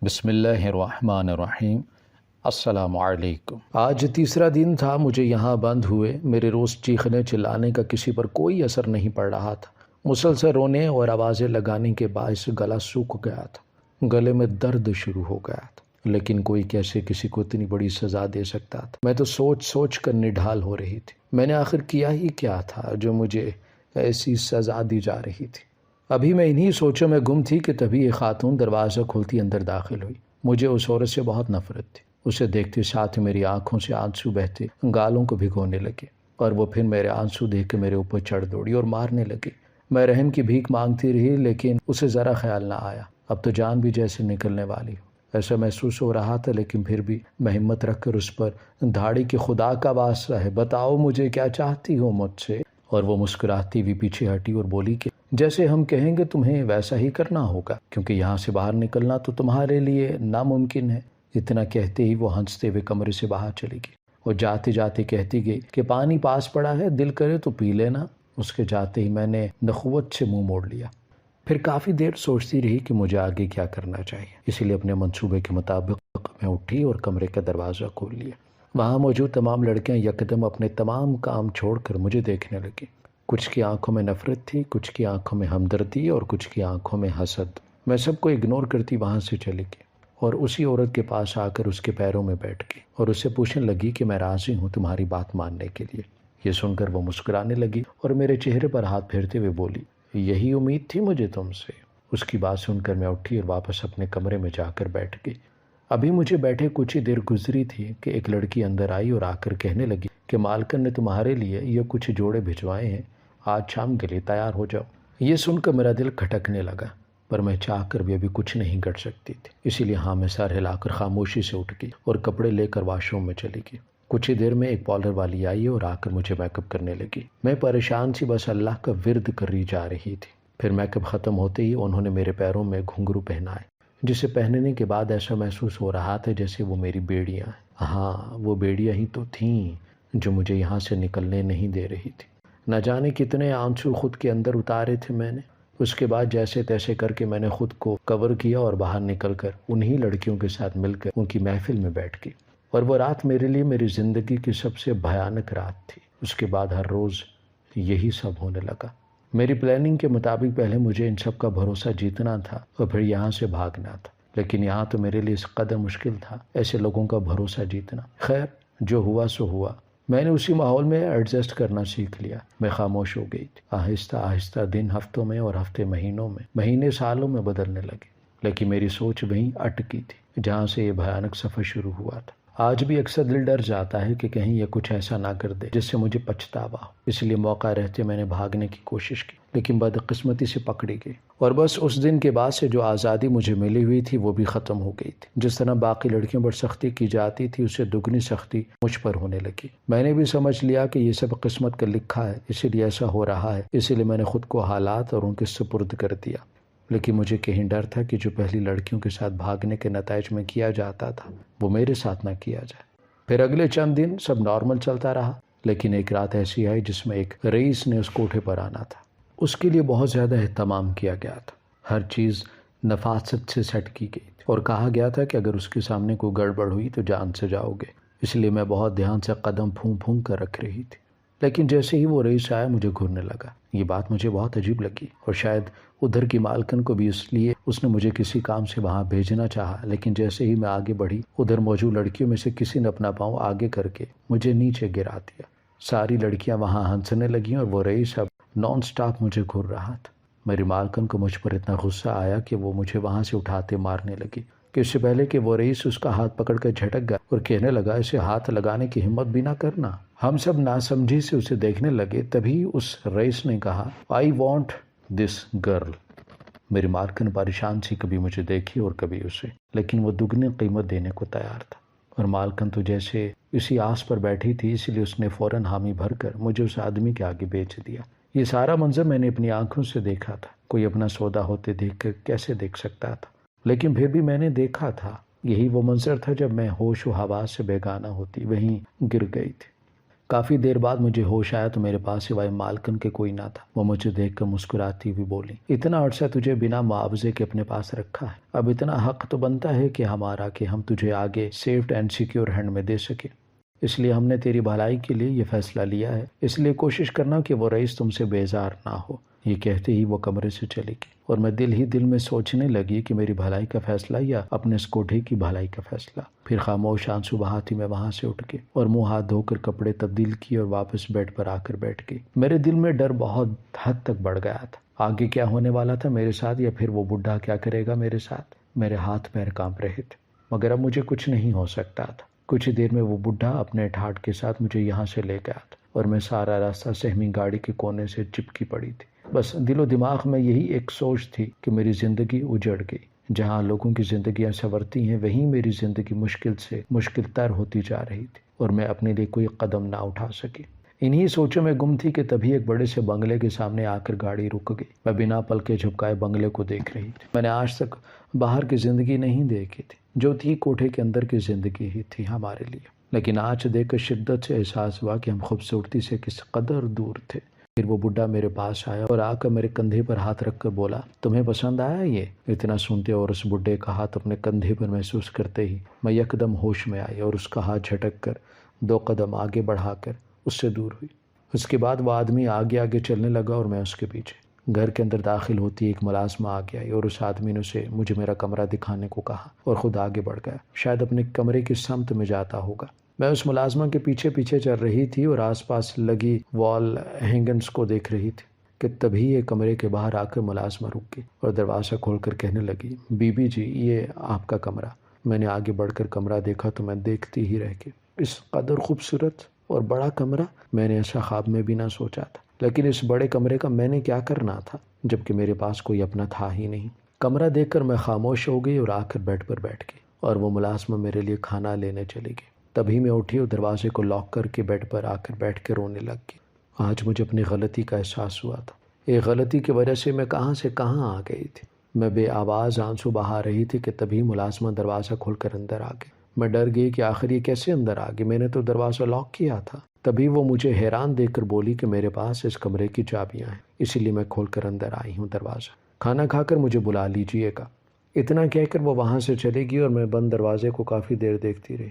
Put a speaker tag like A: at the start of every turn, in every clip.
A: بسم اللہ الرحمن الرحیم۔ السلام علیکم۔ آج تیسرا دن تھا مجھے یہاں بند ہوئے۔ میرے روز چیخنے چلانے کا کسی پر کوئی اثر نہیں پڑ رہا تھا۔ مسلسل رونے اور آوازیں لگانے کے باعث گلا سوکھ گیا تھا، گلے میں درد شروع ہو گیا تھا، لیکن کوئی کیسے کسی کو اتنی بڑی سزا دے سکتا تھا؟ میں تو سوچ سوچ کر نڈھال ہو رہی تھی، میں نے آخر کیا ہی کیا تھا جو مجھے ایسی سزا دی جا رہی تھی؟ ابھی میں انہی سوچوں میں گم تھی کہ تبھی ایک خاتون دروازہ کھولتی اندر داخل ہوئی۔ مجھے اس عورت سے بہت نفرت تھی۔ اسے دیکھتے ساتھ میری آنکھوں سے آنسو بہتے گالوں کو بھگونے لگے، اور وہ پھر میرے آنسو دیکھ کے میرے اوپر چڑھ دوڑی اور مارنے لگی۔ میں رحم کی بھیک مانگتی رہی، لیکن اسے ذرا خیال نہ آیا۔ اب تو جان بھی جیسے نکلنے والی ہو ایسا محسوس ہو رہا تھا، لیکن پھر بھی میں ہمت رکھ کر اس پر دھاڑی کہ خدا کا واسطہ ہے بتاؤ مجھے کیا چاہتی ہو مجھ سے؟ اور وہ مسکراتی ہوئی پیچھے ہٹی اور بولی کہ جیسے ہم کہیں گے تمہیں ویسا ہی کرنا ہوگا، کیونکہ یہاں سے باہر نکلنا تو تمہارے لیے ناممکن ہے۔ اتنا کہتے ہی وہ ہنستے ہوئے کمرے سے باہر چلی گئی اور جاتے جاتے کہتی گئی کہ پانی پاس پڑا ہے، دل کرے تو پی لینا۔ اس کے جاتے ہی میں نے نخوت سے منہ موڑ لیا۔ پھر کافی دیر سوچتی رہی کہ مجھے آگے کیا کرنا چاہیے، اسی لیے اپنے منصوبے کے مطابق میں اٹھی اور کمرے کا دروازہ کھول لیا۔ وہاں موجود تمام لڑکیاں یکدم اپنے تمام کام چھوڑ کر مجھے دیکھنے لگی۔ کچھ کی آنکھوں میں نفرت تھی، کچھ کی آنکھوں میں ہمدردی اور کچھ کی آنکھوں میں حسد۔ میں سب کو اگنور کرتی وہاں سے چلی گئی اور اسی عورت کے پاس آ کر اس کے پیروں میں بیٹھ گئی اور اس سے پوچھنے لگی کہ میں راضی ہوں تمہاری بات ماننے کے لیے۔ یہ سن کر وہ مسکرانے لگی اور میرے چہرے پر ہاتھ پھیرتے ہوئے بولی یہی امید تھی مجھے تم سے۔ اس کی بات سن کر میں اٹھی اور واپس اپنے کمرے میں جا کر بیٹھ گئی۔ ابھی مجھے بیٹھے کچھ ہی دیر گزری تھی کہ ایک لڑکی اندر آئی اور آ کر کہنے لگی کہ مالکن نے تمہارے لیے یہ کچھ جوڑے بھجوائے ہیں، آج شام کے لیے تیار ہو جاؤ۔ یہ سن کر میرا دل کھٹکنے لگا، پر میں چاہ کر بھی ابھی کچھ نہیں کر سکتی تھی، اسی لیے ہاں میں سر ہلا کر خاموشی سے اٹھ گئی اور کپڑے لے کر واش روم میں چلی گئی۔ کچھ ہی دیر میں ایک پارلر والی آئی اور آ کر مجھے میک اپ کرنے لگی۔ میں پریشان سی بس اللہ کا ورد کری جا رہی تھی۔ پھر میک اپ ختم ہوتے ہی انہوں نے میرے پیروں میں گھنگرو پہنائے، جسے پہننے کے بعد ایسا محسوس ہو رہا تھا جیسے وہ میری بیڑیاں ہیں۔ ہاں وہ بیڑیاں ہی تو تھیں جو مجھے یہاں سے نکلنے نہیں دے رہی تھی۔ نہ جانے کتنے آنسو خود کے اندر اتارے تھے میں نے۔ اس کے بعد جیسے تیسے کر کے میں نے خود کو کور کیا اور باہر نکل کر انہی لڑکیوں کے ساتھ مل کر ان کی محفل میں بیٹھ گئی، اور وہ رات میرے لیے میری زندگی کی سب سے بھیانک رات تھی۔ اس کے بعد ہر روز یہی سب ہونے لگا۔ میری پلاننگ کے مطابق پہلے مجھے ان سب کا بھروسہ جیتنا تھا اور پھر یہاں سے بھاگنا تھا، لیکن یہاں تو میرے لیے اس قدر مشکل تھا ایسے لوگوں کا بھروسہ جیتنا۔ خیر جو ہوا سو ہوا، میں نے اسی ماحول میں ایڈجسٹ کرنا سیکھ لیا۔ میں خاموش ہو گئی تھی۔ آہستہ آہستہ دن ہفتوں میں اور ہفتے مہینوں میں، مہینے سالوں میں بدلنے لگے، لیکن میری سوچ وہیں اٹکی تھی جہاں سے یہ بھیانک سفر شروع ہوا تھا۔ آج بھی اکثر دل ڈر جاتا ہے کہ کہیں یہ کچھ ایسا نہ کر دے جس سے مجھے پچھتاوا ہو، اس لیے موقع رہتے میں نے بھاگنے کی کوشش کی، لیکن بدقسمتی سے پکڑی گئی، اور بس اس دن کے بعد سے جو آزادی مجھے ملی ہوئی تھی وہ بھی ختم ہو گئی تھی۔ جس طرح باقی لڑکیوں پر سختی کی جاتی تھی اس سے دگنی سختی مجھ پر ہونے لگی۔ میں نے بھی سمجھ لیا کہ یہ سب قسمت کا لکھا ہے، اسی لیے ایسا ہو رہا ہے، اسی لیے میں نے خود کو حالات اور ان کے سپرد کر دیا۔ لیکن مجھے کہیں ڈر تھا کہ جو پہلی لڑکیوں کے ساتھ بھاگنے کے نتائج میں کیا جاتا تھا وہ میرے ساتھ نہ کیا جائے۔ پھر اگلے چند دن سب نارمل چلتا رہا، لیکن ایک رات ایسی آئی جس میں ایک رئیس نے اس کوٹھے پر آنا تھا۔ اس کے لیے بہت زیادہ اہتمام کیا گیا تھا، ہر چیز نفاست سے سیٹ کی گئی تھی، اور کہا گیا تھا کہ اگر اس کے سامنے کوئی گڑبڑ ہوئی تو جان سے جاؤ گے۔ اس لیے میں بہت دھیان سے قدم پھونک پھونک کر رکھ رہی تھی، لیکن جیسے ہی وہ رئیس آیا مجھے گھرنے لگا۔ یہ بات مجھے بہت عجیب لگی، اور شاید ادھر کی مالکن کو بھی، اس لیے اس نے مجھے کسی کام سے وہاں بھیجنا چاہا، لیکن جیسے ہی میں آگے بڑھی ادھر موجود لڑکیوں میں سے کسی نے اپنا پاؤں آگے کر کے مجھے نیچے گرا دیا۔ ساری لڑکیاں وہاں ہنسنے لگیں اور وہ رئیس اب نان سٹاپ مجھے گھور رہا تھا۔ میری مالکن کو مجھ پر اتنا غصہ آیا کہ وہ مجھے وہاں سے اٹھاتے مارنے لگی کہ اس سے پہلے کہ وہ رئیس اس کا ہاتھ پکڑ کر جھٹک گیا اور کہنے لگا اسے ہاتھ لگانے کی ہمت بھی نہ کرنا۔ ہم سب ناسمجھی سے اسے دیکھنے لگے، تبھی اس رئیس نے کہا آئی وانٹ دس گرل۔ میری مالکن پریشان سی، کبھی مجھے دیکھی اور کبھی اسے، لیکن وہ دگنی قیمت دینے کو تیار تھا، اور مالکن تو جیسے اسی آس پر بیٹھی تھی، اس لیے اس نے فوراً حامی بھر کر مجھے اس آدمی کے آگے بیچ دیا۔ یہ سارا منظر میں نے اپنی آنکھوں سے دیکھا تھا، کوئی اپنا سودا ہوتے دیکھ کر کیسے دیکھ سکتا تھا، لیکن پھر بھی میں نے دیکھا تھا۔ یہی وہ منظر تھا جب میں ہوش و حواس سے بیگانہ ہوتی وہیں گر گئی تھی۔ کافی دیر بعد مجھے ہوش آیا تو میرے پاس سوائے مالکن کے کوئی نہ تھا۔ وہ مجھے دیکھ کر مسکراتی ہوئی بولی، اتنا عرصہ تجھے بنا معاوضے کے اپنے پاس رکھا ہے، اب اتنا حق تو بنتا ہے کہ ہمارا کہ ہم تجھے آگے سیفڈ اینڈ سیکیور ہینڈ میں دے سکیں۔ اس لیے ہم نے تیری بھلائی کے لیے یہ فیصلہ لیا ہے، اس لیے کوشش کرنا کہ وہ رئیس تم سے بیزار نہ ہو۔ یہ کہتے ہی وہ کمرے سے چلی گئی اور میں دل ہی دل میں سوچنے لگی کہ میری بھلائی کا فیصلہ یا اپنے اس کوٹھے کی بھلائی کا فیصلہ۔ پھر خاموش آنسو بہاتی میں وہاں سے اٹھ گئی اور منہ ہاتھ دھو کر کپڑے تبدیل کیے اور واپس بیڈ پر آ کر بیٹھ گئی۔ میرے دل میں ڈر بہت حد تک بڑھ گیا تھا، آگے کیا ہونے والا تھا میرے ساتھ، یا پھر وہ بڈھا کیا کرے گا میرے ساتھ۔ میرے ہاتھ پیر کانپ رہے تھے، مگر اب مجھے کچھ نہیں ہو سکتا تھا۔ کچھ دیر میں وہ بڈھا اپنے ٹھاٹ کے ساتھ مجھے یہاں سے لے گیا تھا اور میں سارا راستہ سہمی گاڑی کے کونے سے چپکی پڑی تھی۔ بس دل و دماغ میں یہی ایک سوچ تھی کہ میری زندگی اجڑ گئی۔ جہاں لوگوں کی زندگیاں سنورتی ہیں وہیں میری زندگی مشکل سے مشکل تر ہوتی جا رہی تھی اور میں اپنے لیے کوئی قدم نہ اٹھا سکی۔ انہی سوچوں میں گم تھی کہ تبھی ایک بڑے سے بنگلے کے سامنے آ کر گاڑی رک گئی۔ میں بنا پلکے جھپکائے بنگلے کو دیکھ رہی تھی۔ میں نے آج تک باہر کی زندگی نہیں دیکھی تھی، جو تھی کوٹھے کے اندر کی زندگی ہی تھی ہمارے لیے، لیکن آج دیکھ کر شدت سے احساس ہوا کہ ہم خوبصورتی سے کس قدر دور تھے۔ پھر وہ بڈھا میرے پاس آیا اور آ کر میرے کندھے پر ہاتھ رکھ کر بولا، تمہیں پسند آیا یہ؟ اتنا سنتے اور اس بڈھے کا ہاتھ اپنے کندھے پر محسوس کرتے ہی میں یکدم ہوش میں آئی اور اس کا ہاتھ جھٹک کر 2 قدم آگے بڑھا کر اس سے دور ہوئی۔ اس کے بعد وہ آدمی آگے آگے چلنے لگا اور میں اس کے پیچھے۔ گھر کے اندر داخل ہوتی ایک ملازمہ آگے آئی اور اس آدمی نے اسے مجھے میرا کمرہ دکھانے کو کہا اور خود آگے بڑھ گیا، شاید اپنے کمرے کی سمت میں جاتا ہوگا۔ میں اس ملازمہ کے پیچھے پیچھے چل رہی تھی اور آس پاس لگی وال ہینگنگز کو دیکھ رہی تھی کہ تبھی یہ کمرے کے باہر آ کر ملازمہ رک گئی اور دروازہ کھول کر کہنے لگی، بی بی جی یہ آپ کا کمرہ۔ میں نے آگے بڑھ کر کمرہ دیکھا تو میں دیکھتی ہی رہ گئی۔ اس قدر خوبصورت اور بڑا کمرہ میں نے ایسا خواب میں بھی نہ سوچا تھا، لیکن اس بڑے کمرے کا میں نے کیا کرنا تھا جبکہ میرے پاس کوئی اپنا تھا ہی نہیں۔ کمرہ دیکھ کر میں خاموش ہو گئی اور آ کر بیڈ پر بیٹھ گئی اور وہ ملازمہ میرے لیے کھانا لینے چلی گئی۔ تبھی میں اٹھی اور دروازے کو لاک کر کے بیڈ پر آ کر بیٹھ کے رونے لگ گئی۔ آج مجھے اپنی غلطی کا احساس ہوا تھا۔ ایک غلطی کی وجہ سے میں کہاں سے کہاں آ گئی تھی۔ میں بے آواز آنسو بہا رہی تھی کہ تبھی ملازمہ دروازہ کھول کر اندر آ گئی۔ میں ڈر گئی کہ آخر یہ کیسے اندر آ گئی، میں نے تو دروازہ لاک کیا تھا۔ تبھی وہ مجھے حیران دیکھ کر بولی کہ میرے پاس اس کمرے کی چابیاں ہیں، اسی لیے میں کھول کر اندر آئی ہوں دروازہ۔ کھانا کھا کر مجھے بلا لیجیے گا۔ اتنا کہہ کر وہ وہاں سے چلی گئی اور میں بند دروازے کو کافی دیر دیکھتی رہی۔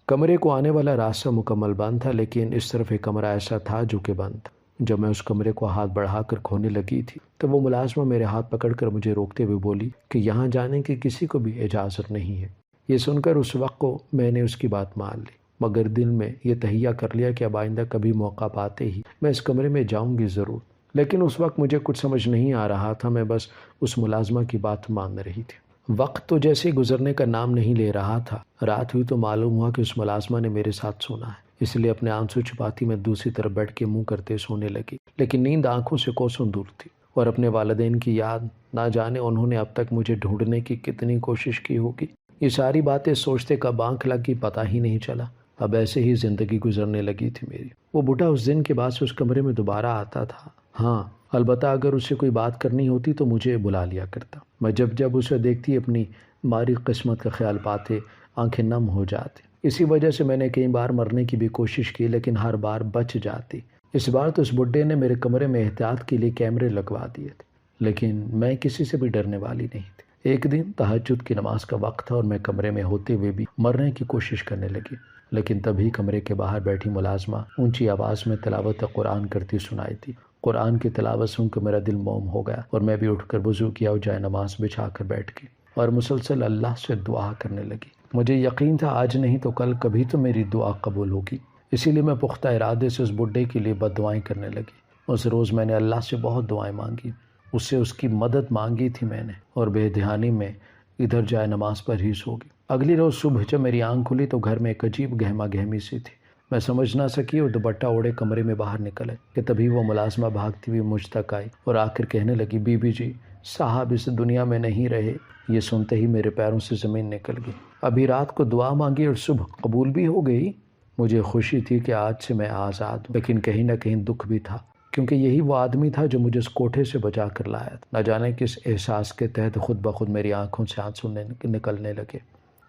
A: کمرے کو آنے والا راستہ مکمل بند تھا، لیکن اس طرف ایک کمرہ ایسا تھا جو کہ بند تھا۔ جب میں اس کمرے کو ہاتھ بڑھا کر کھونے لگی تھی تو وہ ملازمہ میرے ہاتھ پکڑ کر مجھے روکتے ہوئے بولی کہ یہاں جانے کی کسی کو بھی اجازت نہیں ہے۔ یہ سن کر اس وقت کو میں نے اس کی بات مان لی، مگر دل میں یہ تہیہ کر لیا کہ اب آئندہ کبھی موقع پاتے ہی میں اس کمرے میں جاؤں گی ضرور۔ لیکن اس وقت مجھے کچھ سمجھ نہیں آ رہا تھا، میں بس اس ملازمہ کی بات مان رہی تھی۔ وقت تو جیسے گزرنے کا نام نہیں لے رہا تھا۔ رات ہوئی تو معلوم ہوا کہ اس ملازمہ نے میرے ساتھ سونا ہے، اس لیے اپنے آنسو چھپاتی میں دوسری طرف بیٹھ کے منہ کرتے سونے لگی، لیکن نیند آنکھوں سے کوسوں دور تھی اور اپنے والدین کی یاد، نہ جانے انہوں نے اب تک مجھے ڈھونڈنے کی کتنی کوشش کی ہوگی۔ یہ ساری باتیں سوچتے کب آنکھ لگ گئی پتہ ہی نہیں چلا۔ اب ایسے ہی زندگی گزرنے لگی تھی میری۔ وہ بڈھا اس دن کے بعد سے اس کمرے میں دوبارہ آتا تھا، ہاں البتہ اگر اسے کوئی بات کرنی ہوتی تو مجھے بلا لیا کرتا۔ میں جب اسے دیکھتی اپنی ماری قسمت کا خیال پاتے آنکھیں نم ہو جاتی۔ اسی وجہ سے میں نے کئی بار مرنے کی بھی کوشش کی، لیکن ہر بار بچ جاتی۔ اس بار تو اس بڈھے نے میرے کمرے میں احتیاط کے لیے کیمرے لگوا دیے تھے، لیکن میں کسی سے بھی ڈرنے والی نہیں تھی۔ ایک دن تہجد کی نماز کا وقت تھا اور میں کمرے میں ہوتے ہوئے بھی مرنے کی کوشش کرنے لگی، لیکن تبھی کمرے کے باہر بیٹھی ملازمہ اونچی آواز میں تلاوت قرآن کرتی سنائی تھی۔ قرآن کی تلاوت سن کر میرا دل موم ہو گیا اور میں بھی اٹھ کر وضو کیا اور جائے نماز بچھا کر بیٹھ گئی اور مسلسل اللہ سے دعا کرنے لگی۔ مجھے یقین تھا آج نہیں تو کل کبھی تو میری دعا قبول ہوگی، اسی لیے میں پختہ ارادے سے اس بڈھے کے لیے بد دعائیں کرنے لگی۔ اس روز میں نے اللہ سے بہت دعائیں مانگی، اس سے اس کی مدد مانگی تھی میں نے، اور بے دھیانی میں ادھر جائے نماز پر ہی سو گئی۔ اگلی روز صبح جب میری آنکھ کھلی تو گھر میں ایک عجیب گہما گہمی سی تھی۔ میں سمجھ نہ سکی اور دوپٹہ اوڑھے کمرے میں باہر نکل آئی کہ تبھی وہ ملازمہ بھاگتی ہوئی مجھ تک آئی اور آ کر کہنے لگی، بی بی جی صاحب اس دنیا میں نہیں رہے۔ یہ سنتے ہی میرے پیروں سے زمین نکل گئی۔ ابھی رات کو دعا مانگی اور صبح قبول بھی ہو گئی۔ مجھے خوشی تھی کہ آج سے میں آزاد ہوں، لیکن کہیں نہ کہیں دکھ بھی تھا، کیونکہ یہی وہ آدمی تھا جو مجھے اس کوٹھے سے بچا کر لایا تھا۔ نہ جانے کس احساس کے تحت خود بخود میری آنکھوں سے آنسو نکلنے لگے۔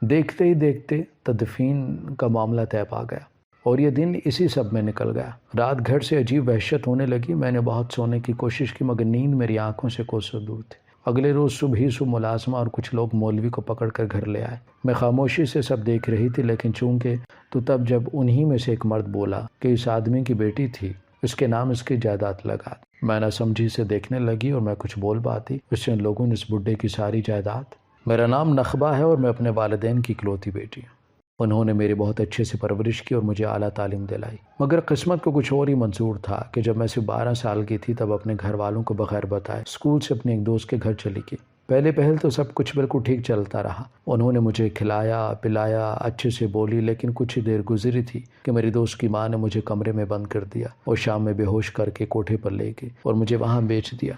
A: دیکھتے ہی دیکھتے تدفین کا معاملہ طے پا گیا اور یہ دن اسی سب میں نکل گیا۔ رات گھر سے عجیب وحشت ہونے لگی۔ میں نے بہت سونے کی کوشش کی مگر نیند میری آنکھوں سے کوسوں دور تھی۔ اگلے روز صبح ملازمہ اور کچھ لوگ مولوی کو پکڑ کر گھر لے آئے۔ میں خاموشی سے سب دیکھ رہی تھی، لیکن چونکہ تو تب جب انہی میں سے ایک مرد بولا کہ اس آدمی کی بیٹی تھی، اس کے نام اس کی جائیداد لگا دی۔ میں نہ سمجھی سے دیکھنے لگی اور میں کچھ بول پاتی اس سے ان لوگوں نے اس بڈھے کی ساری جائیداد۔ میرا نام نخبہ ہے اور میں اپنے والدین کی اکلوتی بیٹی ہوں۔ انہوں نے میری بہت اچھے سے پرورش کی اور مجھے اعلیٰ تعلیم دلائی، مگر قسمت کو کچھ اور ہی منظور تھا کہ جب میں صرف 12 سال کی تھی تب اپنے گھر والوں کو بغیر بتائے اسکول سے اپنے ایک دوست کے گھر چلی گئی۔ پہل تو سب کچھ بالکل ٹھیک چلتا رہا۔ انہوں نے مجھے کھلایا پلایا، اچھے سے بولی، لیکن کچھ ہی دیر گزری تھی کہ میری دوست کی ماں نے مجھے کمرے میں بند کر دیا اور شام میں بے ہوش کر کے کوٹھے پر لے گئی اور مجھے وہاں بیچ دیا۔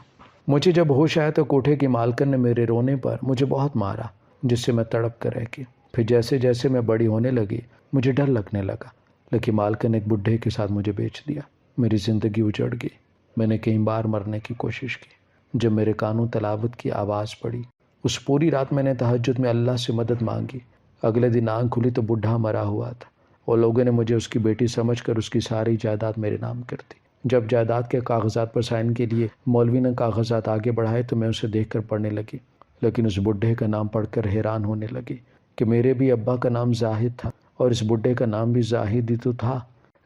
A: مجھے جب ہوش آیا تو کوٹھے کی مالکن نے میرے رونے پر مجھے بہت مارا، جس سے میں تڑپ کر رہ گئی۔ پھر جیسے جیسے میں بڑی ہونے لگی مجھے ڈر لگنے لگا، لیکن مالکن نے ایک بڈھے کے ساتھ مجھے بیچ دیا۔ میری زندگی اجڑ گئی۔ میں نے کئی بار مرنے کی کوشش کی۔ جب میرے کانوں تلاوت کی آواز پڑی، اس پوری رات میں نے تہجد میں اللہ سے مدد مانگی۔ اگلے دن آنکھ کھلی تو بڈھا مرا ہوا تھا اور لوگوں نے مجھے اس کی بیٹی سمجھ کر اس کی ساری جائیداد میرے نام کر دی۔ جب جائیداد کے کاغذات پر سائن کے لیے مولوی نے کاغذات آگے بڑھائے تو میں اسے دیکھ کر پڑھنے لگی، لیکن اس بڈھے کا نام پڑھ کر حیران ہونے لگی کہ میرے بھی ابا کا نام زاہد تھا اور اس بڈھے کا نام بھی زاہد ہی تو تھا۔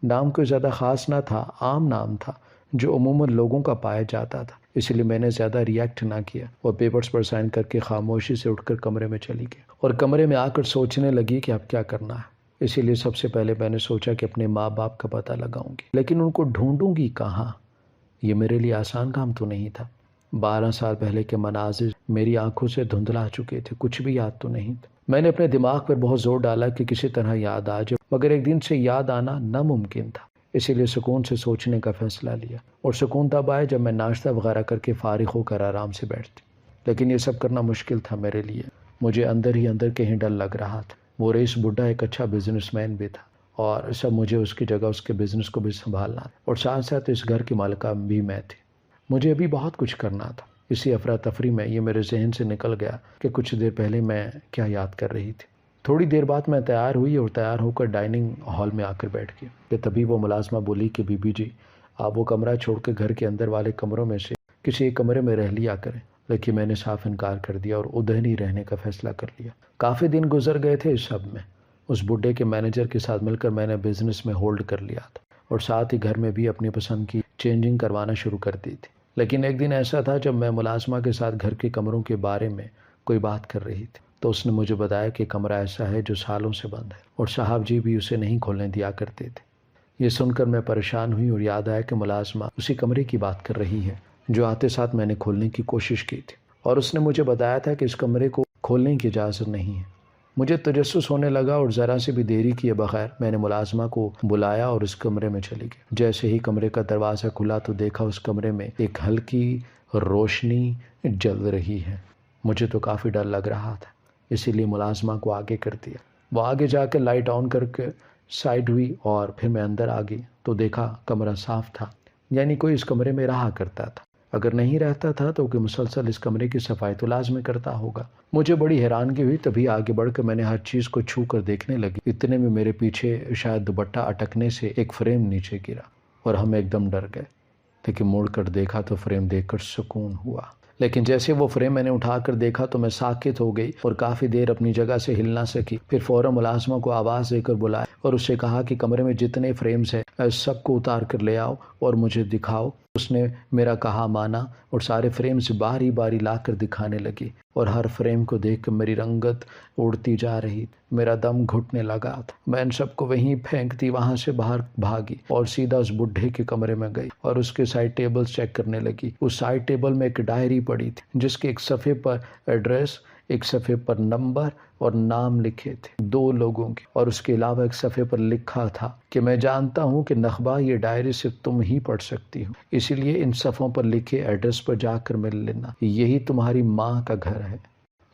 A: نام کوئی زیادہ خاص نہ تھا، عام نام تھا جو عموماً لوگوں کا پایا جاتا تھا، اس لیے میں نے زیادہ ریئیکٹ نہ کیا اور پیپرز پر سائن کر کے خاموشی سے اٹھ کر کمرے میں چلی گئی اور کمرے میں آ کر سوچنے لگی کہ اب کیا کرنا ہے۔ اسی لیے سب سے پہلے میں نے سوچا کہ اپنے ماں باپ کا پتہ لگاؤں گی، لیکن ان کو ڈھونڈوں گی کہاں؟ یہ میرے لیے آسان کام تو نہیں تھا۔ 12 سال پہلے کے مناظر میری آنکھوں سے دھندلا چکے تھے، کچھ بھی یاد تو نہیں تھا۔ میں نے اپنے دماغ پر بہت زور ڈالا کہ کسی طرح یاد آ جائے، مگر ایک دن سے یاد آنا ناممکن تھا، اسی لیے سکون سے سوچنے کا فیصلہ لیا۔ اور سکون تب آئے جب میں ناشتہ وغیرہ کر کے فارغ ہو کر آرام سے بیٹھتی، لیکن یہ سب کرنا مشکل تھا میرے لیے۔ مجھے اندر ہی اندر کہیں ڈر لگ رہا تھا۔ وہ رئیس بڈھا ایک اچھا بزنس مین بھی تھا اور سب مجھے اس کی جگہ اس کے بزنس کو بھی سنبھالنا تھا، اور ساتھ ساتھ اس گھر کی مالکہ بھی میں تھی۔ مجھے ابھی بہت کچھ کرنا تھا۔ اسی افراتفری میں یہ میرے ذہن سے نکل گیا کہ کچھ دیر پہلے میں کیا یاد کر رہی تھی۔ تھوڑی دیر بعد میں تیار ہوئی اور تیار ہو کر ڈائننگ ہال میں آ کر بیٹھ گئی کہ تبھی وہ ملازمہ بولی کہ بی بی جی، آپ وہ کمرہ چھوڑ کے گھر کے اندر والے کمروں میں سے کسی ایک کمرے میں رہ لیا کریں۔ لیکن میں نے صاف انکار کر دیا اور ادھر ہی رہنے کا فیصلہ کر لیا۔ کافی دن گزر گئے تھے اس سب میں۔ اس بڈھے کے مینیجر کے ساتھ مل کر میں نے بزنس میں ہولڈ کر لیا تھا اور ساتھ ہی گھر میں بھی اپنی پسند کی چینجنگ کروانا شروع کر دی تھی۔ لیکن ایک دن ایسا تھا جب میں ملازمہ کے ساتھ گھر کے کمروں کے بارے میں کوئی بات کر رہی تھی تو اس نے مجھے بتایا کہ کمرہ ایسا ہے جو سالوں سے بند ہے اور صاحب جی بھی اسے نہیں کھولنے دیا کرتے تھے۔ یہ سن کر میں پریشان ہوئی اور یاد آیا کہ ملازمہ اسی کمرے کی بات کر رہی ہے جو آتے ساتھ میں نے کھولنے کی کوشش کی تھی، اور اس نے مجھے بتایا تھا کہ اس کمرے کو کھولنے کی اجازت نہیں ہے۔ مجھے تجسس ہونے لگا اور ذرا سے بھی دیری کیے بغیر میں نے ملازمہ کو بلایا اور اس کمرے میں چلی گئی۔ جیسے ہی کمرے کا دروازہ کھلا تو دیکھا اس کمرے میں ایک ہلکی روشنی جل رہی ہے۔ مجھے تو کافی ڈر لگ رہا تھا، اسی لیے ملازمہ کو آگے کر دیا۔ وہ آگے جا کے لائٹ آن کر کے سائڈ ہوئی اور پھر میں اندر آ گئی تو دیکھا کمرہ صاف تھا، یعنی کوئی اس کمرے میں رہا کرتا تھا۔ اگر نہیں رہتا تھا تو کہ مسلسل اس کمرے کی صفائی تو لازمی کرتا ہوگا۔ مجھے بڑی حیرانگی ہوئی، تبھی آگے بڑھ کر میں نے ہر چیز کو چھو کر دیکھنے لگی۔ اتنے میں میرے پیچھے شاید دوپٹہ اٹکنے سے ایک فریم نیچے گرا اور ہم ایک دم ڈر گئے، لیکن مڑ کر دیکھا تو فریم دیکھ کر سکون ہوا۔ لیکن جیسے وہ فریم میں نے اٹھا کر دیکھا تو میں ساکت ہو گئی اور کافی دیر اپنی جگہ سے ہل نہ سکی۔ پھر فوراً ملازمہ کو آواز دے کر بلایا اور اس سے کہا کہ کمرے میں جتنے فریمز ہیں سب کو اتار کر لے آؤ اور مجھے دکھاؤ۔ اس نے میرا کہا مانا اور سارے فریمز باری باری لا کر دکھانے لگی، اور ہر فریم کو دیکھ کر میری رنگت اڑتی جا رہی، میرا دم گھٹنے لگا تھا۔ میں ان سب کو وہیں پھینک دی، وہاں سے باہر بھاگی اور سیدھا اس بڈھے کے کمرے میں گئی اور اس کے سائڈ ٹیبلز چیک کرنے لگی۔ اس سائڈ ٹیبل میں ایک ڈائری پڑی تھی جس کے ایک صفحے پر ایڈریس، ایک صفحے پر نمبر اور نام لکھے تھے 2 لوگوں کے، اور اس کے علاوہ ایک صفحے پر لکھا تھا کہ میں جانتا ہوں کہ نخبہ یہ ڈائری صرف تم ہی پڑھ سکتی ہو، اسی لیے ان صفحوں پر لکھے ایڈریس پر جا کر مل لینا، یہی تمہاری ماں کا گھر ہے۔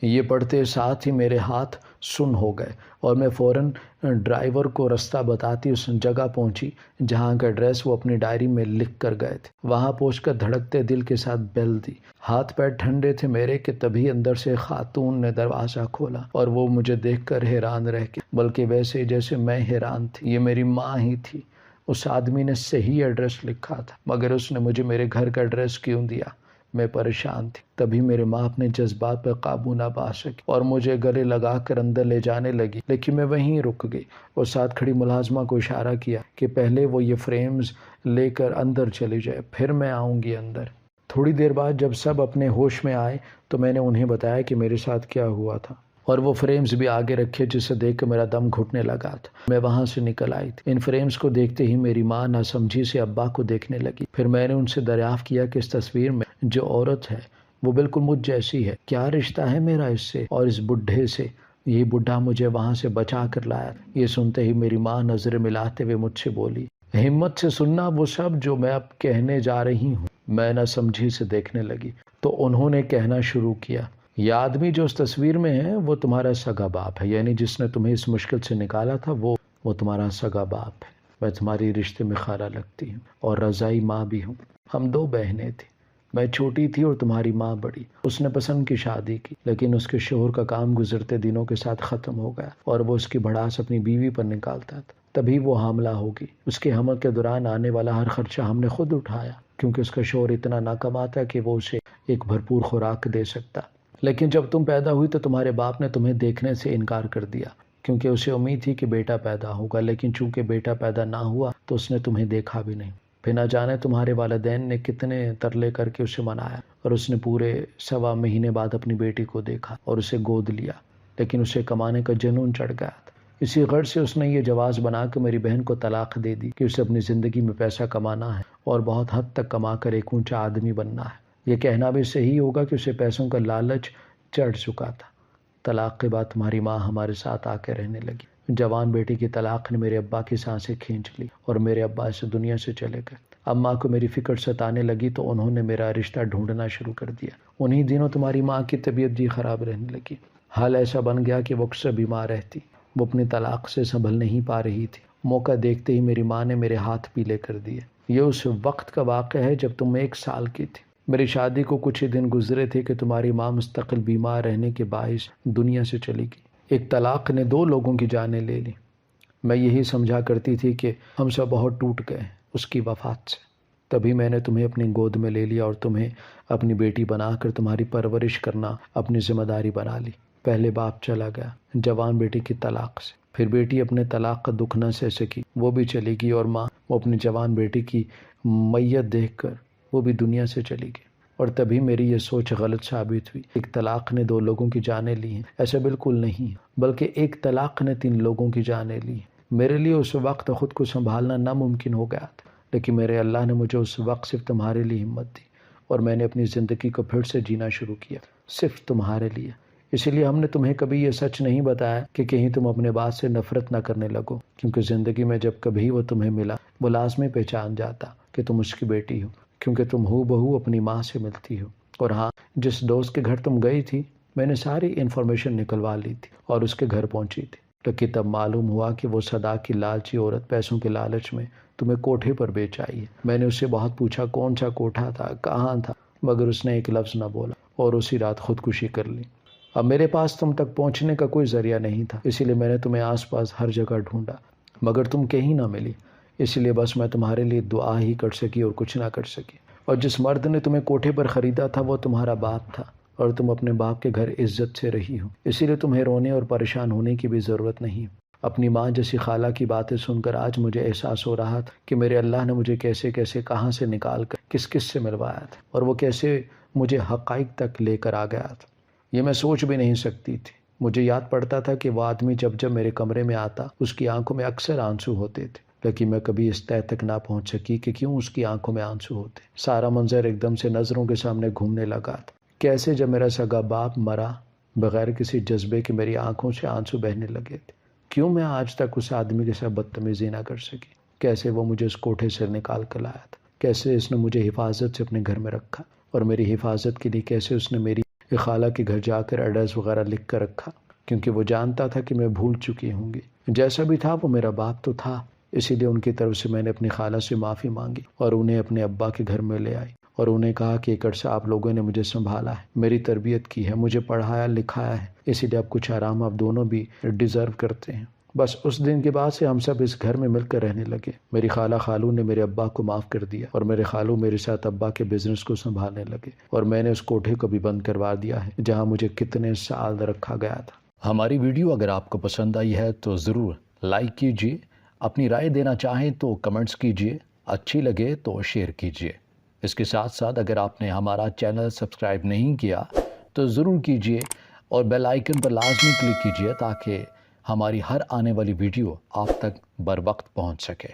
A: یہ پڑھتے ساتھ ہی میرے ہاتھ سن ہو گئے اور میں فوراً ڈرائیور کو رستہ بتاتی اس جگہ پہنچی جہاں کا ایڈریس وہ اپنی ڈائری میں لکھ کر گئے تھے۔ وہاں پہنچ کر دھڑکتے دل کے ساتھ بیل دی۔ ہاتھ پیر ٹھنڈے تھے میرے کہ تبھی اندر سے خاتون نے دروازہ کھولا اور وہ مجھے دیکھ کر حیران رہ گئی، بلکہ ویسے جیسے میں حیران تھی۔ یہ میری ماں ہی تھی۔ اس آدمی نے صحیح ایڈریس لکھا تھا، مگر اس نے مجھے میرے گھر کا ایڈریس کیوں دیا؟ میں پریشان تھی۔ تبھی میرے ماں اپنے جذبات پر قابو نہ پا سکی اور مجھے گلے لگا کر اندر لے جانے لگی، لیکن میں وہیں رک گئی اور ساتھ کھڑی ملازمہ کو اشارہ کیا کہ پہلے وہ یہ فریمز لے کر اندر چلی جائے، پھر میں آؤں گی اندر۔ تھوڑی دیر بعد جب سب اپنے ہوش میں آئے تو میں نے انہیں بتایا کہ میرے ساتھ کیا ہوا تھا، اور وہ فریمز بھی آگے رکھے جسے دیکھ کر میرا دم گھٹنے لگا تھا۔ میں وہاں سے نکل آئی تھی۔ ان فریمز کو دیکھتے ہی میری ماں ناسمجھی سے ابا کو دیکھنے لگی۔ پھر میں نے ان سے دریافت کیا کہ اس تصویر میں جو عورت ہے وہ بالکل مجھ جیسی ہے، کیا رشتہ ہے میرا اس سے اور اس بڈھے سے؟ یہ بڈھا مجھے وہاں سے بچا کر لایا۔ یہ سنتے ہی میری ماں نظریں ملاتے ہوئے مجھ سے بولی، ہمت سے سننا وہ سب جو میں اب کہنے جا رہی ہوں۔ میں نہ سمجھی سے دیکھنے لگی تو انہوں نے کہنا شروع کیا، یہ آدمی جو اس تصویر میں ہے وہ تمہارا سگا باپ ہے، یعنی جس نے تمہیں اس مشکل سے نکالا تھا وہ تمہارا سگا باپ ہے۔ میں تمہاری رشتے میں خالہ لگتی ہوں اور رضائی ماں بھی ہوں۔ ہم دو بہنیں تھیں، میں چھوٹی تھی اور تمہاری ماں بڑی۔ اس نے پسند کی شادی کی، لیکن اس کے شوہر کا کام گزرتے دنوں کے ساتھ ختم ہو گیا اور وہ اس کی بھڑاس اپنی بیوی پر نکالتا تھا۔ تبھی وہ حاملہ ہوگی۔ اس کے حمل کے دوران آنے والا ہر خرچہ ہم نے خود اٹھایا، کیونکہ اس کا شوہر اتنا نہ کماتا کہ وہ اسے ایک بھرپور خوراک دے سکتا۔ لیکن جب تم پیدا ہوئی تو تمہارے باپ نے تمہیں دیکھنے سے انکار کر دیا، کیونکہ اسے امید تھی کہ بیٹا پیدا ہوگا، لیکن چونکہ بیٹا پیدا نہ ہوا تو اس نے تمہیں دیکھا بھی نہیں۔ پھر نہ جانے تمہارے والدین نے کتنے ترلے کر کے اسے منایا اور اس نے پورے 1.25 مہینے بعد اپنی بیٹی کو دیکھا اور اسے گود لیا، لیکن اسے کمانے کا جنون چڑھ گیا تھا۔ اسی غرض سے اس نے یہ جواز بنا کے میری بہن کو طلاق دے دی کہ اسے اپنی زندگی میں پیسہ کمانا ہے اور بہت حد تک کما کر ایک اونچا آدمی بننا ہے۔ یہ کہنا بھی صحیح ہوگا کہ اسے پیسوں کا لالچ چڑھ چکا تھا۔ طلاق کے بعد تمہاری ماں ہمارے ساتھ آ کے رہنے لگی۔ جوان بیٹی کی طلاق نے میرے ابا کی سانسیں کھینچ لی اور میرے ابا اس دنیا سے چلے گئے۔ اماں کو میری فکر ستانے لگی تو انہوں نے میرا رشتہ ڈھونڈنا شروع کر دیا۔ انہی دنوں تمہاری ماں کی طبیعت بھی خراب رہنے لگی۔ حال ایسا بن گیا کہ وہ اکثر بیمار رہتی۔ وہ اپنی طلاق سے سنبھل نہیں پا رہی تھی۔ موقع دیکھتے ہی میری ماں نے میرے ہاتھ پیلے کر دیے۔ یہ اس وقت کا واقعہ ہے جب تم 1 سال کی تھی۔ میری شادی کو کچھ ہی دن گزرے تھے کہ تمہاری ماں مستقل بیمار رہنے کے باعث دنیا سے چلی گئی۔ ایک طلاق نے 2 لوگوں کی جانیں لے لی۔ میں یہی سمجھا کرتی تھی کہ ہم سب بہت ٹوٹ گئے اس کی وفات سے۔ تبھی میں نے تمہیں اپنی گود میں لے لیا اور تمہیں اپنی بیٹی بنا کر تمہاری پرورش کرنا اپنی ذمہ داری بنا لی۔ پہلے باپ چلا گیا جوان بیٹی کی طلاق سے، پھر بیٹی اپنے طلاق کا دکھ نہ سہ سکی، وہ بھی چلی گئی، اور ماں وہ اپنی جوان بیٹی کی میت دیکھ کر وہ بھی دنیا سے چلی گئی۔ اور تبھی میری یہ سوچ غلط ثابت ہوئی۔ ایک طلاق نے 2 لوگوں کی جانیں لی ہیں، ایسا بالکل نہیں، بلکہ ایک طلاق نے 3 لوگوں کی جانیں لی ہیں۔ میرے لیے اس وقت خود کو سنبھالنا ناممکن ہو گیا تھا، لیکن میرے اللہ نے مجھے اس وقت صرف تمہارے لیے ہمت دی اور میں نے اپنی زندگی کو پھر سے جینا شروع کیا، صرف تمہارے لیے۔ اسی لیے ہم نے تمہیں کبھی یہ سچ نہیں بتایا کہ کہیں تم اپنے بات سے نفرت نہ کرنے لگو، کیونکہ زندگی میں جب کبھی وہ تمہیں ملا وہ لازمی پہچان جاتا کہ تم اس کی بیٹی ہو، کیونکہ تم ہو بہو اپنی ماں سے ملتی ہو۔ اور ہاں، جس دوست کے گھر تم گئی تھی میں نے ساری انفارمیشن نکلوا لی تھی اور اس کے گھر پہنچی تھی، لیکن تب معلوم ہوا کہ وہ صدا کی لالچی عورت پیسوں کے لالچ میں تمہیں کوٹھے پر بیچ آئی ہے۔ میں نے اس سے بہت پوچھا کون سا کوٹھا تھا، کہاں تھا، مگر اس نے ایک لفظ نہ بولا اور اسی رات خودکشی کر لی۔ اب میرے پاس تم تک پہنچنے کا کوئی ذریعہ نہیں تھا، اسی لیے میں نے تمہیں آس پاس ہر جگہ ڈھونڈا، مگر تم کہیں نہ ملی۔ اسی لیے بس میں تمہارے لیے دعا ہی کر سکی اور کچھ نہ کر سکی۔ اور جس مرد نے تمہیں کوٹھے پر خریدا تھا وہ تمہارا باپ تھا، اور تم اپنے باپ کے گھر عزت سے رہی ہو، اسی لیے تمہیں رونے اور پریشان ہونے کی بھی ضرورت نہیں۔ اپنی ماں جیسی خالہ کی باتیں سن کر آج مجھے احساس ہو رہا تھا کہ میرے اللہ نے مجھے کیسے کیسے کہاں سے نکال کر کس کس سے ملوایا تھا، اور وہ کیسے مجھے حقائق تک لے کر آ گیا تھا۔ یہ میں سوچ بھی نہیں سکتی تھی۔ مجھے یاد پڑتا تھا کہ وہ آدمی جب جب میرے کمرے میں آتا اس کی آنکھوں میں اکثر آنسو ہوتے تھے، لیکن میں کبھی اس طے تک نہ پہنچ سکی کہ کیوں اس کی آنکھوں میں آنسو ہوتے۔ سارا منظر ایک دم سے نظروں کے سامنے گھومنے لگا تھا۔ کیسے جب میرا سگا باپ مرا بغیر کسی جذبے کے میری آنکھوں سے آنسو بہنے لگے تھے، کیوں میں آج تک اس آدمی کے ساتھ بدتمیزی نہ کر سکی، کیسے وہ مجھے اس کوٹھے سے نکال کر لایا تھا، کیسے اس نے مجھے حفاظت سے اپنے گھر میں رکھا، اور میری حفاظت کے لیے کیسے اس نے میری خالہ کے گھر جا کر ایڈریس وغیرہ لکھ کر رکھا۔ کیونکہ وہ جانتا تھا کہ میں بھول چکی ہوں گی۔ جیسا بھی تھا وہ میرا باپ تو تھا، اسی لیے ان کی طرف سے میں نے اپنی خالہ سے معافی مانگی اور انہیں اپنے ابا کے گھر میں لے آئی اور انہیں کہا کہ ایک عرصہ آپ لوگوں نے مجھے سنبھالا ہے، میری تربیت کی ہے، مجھے پڑھایا لکھایا ہے، اسی لیے اب کچھ آرام آپ دونوں بھی ڈیزرو کرتے ہیں۔ بس اس دن کے بعد سے ہم سب اس گھر میں مل کر رہنے لگے۔ میری خالہ خالو نے میرے ابا کو معاف کر دیا اور میرے خالو میرے ساتھ ابا کے بزنس کو سنبھالنے لگے، اور میں نے اس کوٹھے کو بھی بند کروا دیا ہے جہاں مجھے کتنے سال رکھا گیا تھا۔ ہماری ویڈیو اگر آپ کو پسند آئی ہے تو ضرور لائک کیجیے، اپنی رائے دینا چاہیں تو کمنٹس کیجیے، اچھی لگے تو شیئر کیجیے۔ اس کے ساتھ ساتھ اگر آپ نے ہمارا چینل سبسکرائب نہیں کیا تو ضرور کیجیے اور بیل آئیکن پر لازمی کلک کیجیے تاکہ ہماری ہر آنے والی ویڈیو آپ تک بر وقت پہنچ سکے۔